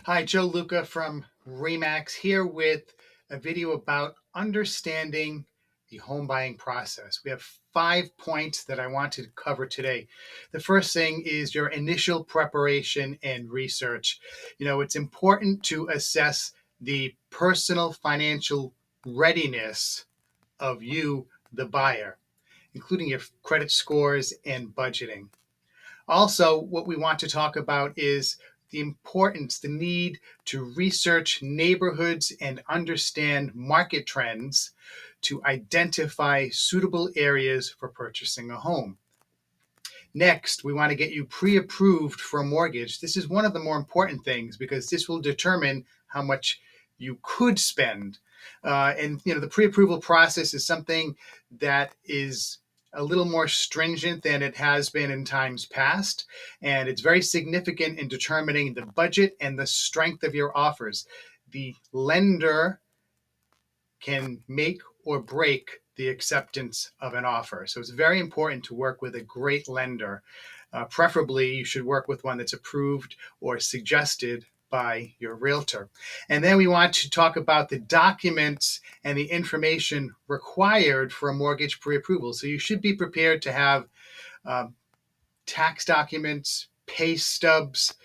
Hi, Joe Luca from Remax here with a video about understanding the home buying process. We have 5 points that I want to cover today. The first thing is your initial preparation and research. It's important to assess the personal financial readiness of you, the buyer, including your credit scores and budgeting. Also, what we want to talk about is the importance, the need to research neighborhoods and understand market trends to identify suitable areas for purchasing a home. Next, we want to get you pre-approved for a mortgage. This is one of the more important things because this will determine how much you could spend. The pre-approval process is something that is a little more stringent than it has been in times past, and it's very significant in determining the budget and the strength of your offers. The lender can make or break the acceptance of an offer. So it's very important to work with a great lender. Preferably, you should work with one that's approved or suggested by your realtor. And then we want to talk about the documents and the information required for a mortgage pre-approval. So you should be prepared to have tax documents, pay stubs,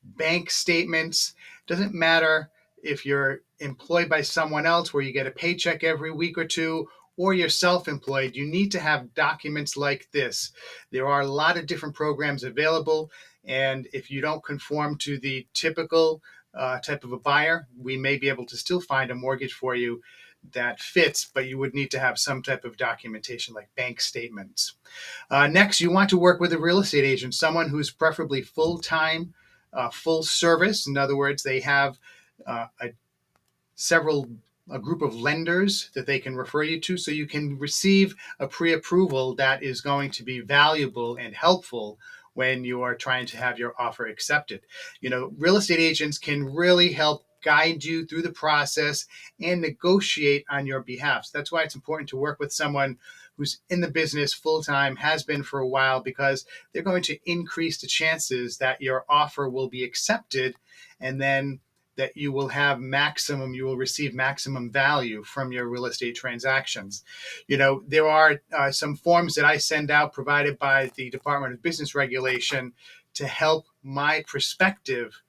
bank statements. Doesn't matter if you're employed by someone else where you get a paycheck every week or two, or you're self-employed, you need to have documents like this. There are a lot of different programs available, and if you don't conform to the typical type of a buyer, we may be able to still find a mortgage for you that fits, but you would need to have some type of documentation like bank statements. Next, you want to work with a real estate agent, someone who's preferably full-time, full service. In other words, they have a group of lenders that they can refer you to, so you can receive a pre-approval that is going to be valuable and helpful when you are trying to have your offer accepted. Real estate agents can really help guide you through the process and negotiate on your behalf. So that's why it's important to work with someone who's in the business full time, has been for a while, because they're going to increase the chances that your offer will be accepted, and then that you will receive maximum value from your real estate transactions. There are some forms that I send out provided by the Department of Business Regulation to help my prospective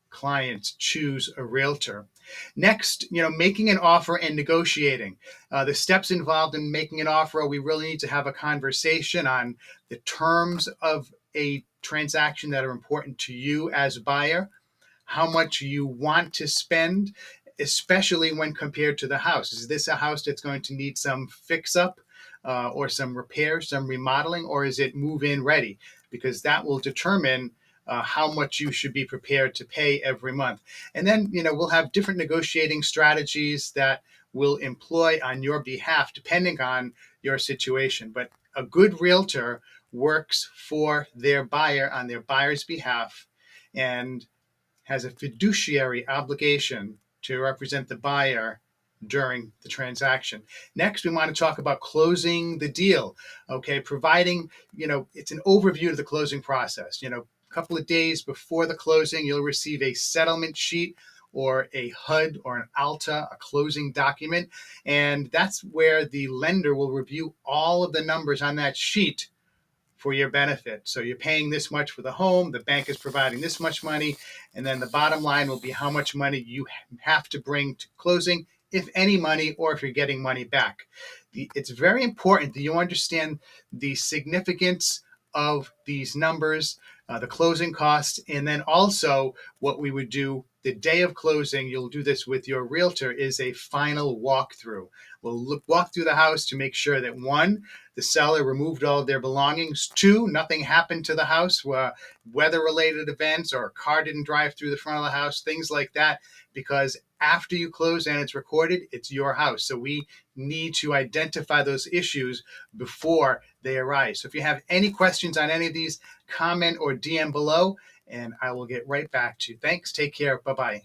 clients choose a realtor. Next, making an offer and negotiating. The steps involved in making an offer, we really need to have a conversation on the terms of a transaction that are important to you as a buyer, how much you want to spend, especially when compared to the house. Is this a house that's going to need some fix up or some repair, some remodeling, or is it move-in ready? Because that will determine how much you should be prepared to pay every month. And then, we'll have different negotiating strategies that we'll employ on your behalf depending on your situation. But a good realtor works for their buyer on their buyer's behalf and has a fiduciary obligation to represent the buyer during the transaction. Next, we want to talk about closing the deal. Okay, providing, it's an overview of the closing process. A couple of days before the closing, you'll receive a settlement sheet or a HUD or an ALTA, a closing document. And that's where the lender will review all of the numbers on that sheet for your benefit. So you're paying this much for the home, the bank is providing this much money, and then the bottom line will be how much money you have to bring to closing, if any money, or if you're getting money back. It's very important that you understand the significance of these numbers, the closing costs, and then also what we would do the day of closing. You'll do this with your realtor, is a final walkthrough. We'll walk through the house to make sure that, one, the seller removed all of their belongings. Two, nothing happened to the house, weather-related events, or a car didn't drive through the front of the house, things like that, because after you close and it's recorded, it's your house. So we need to identify those issues before they arise. So if you have any questions on any of these, comment or DM below, and I will get right back to you. Thanks. Take care. Bye-bye.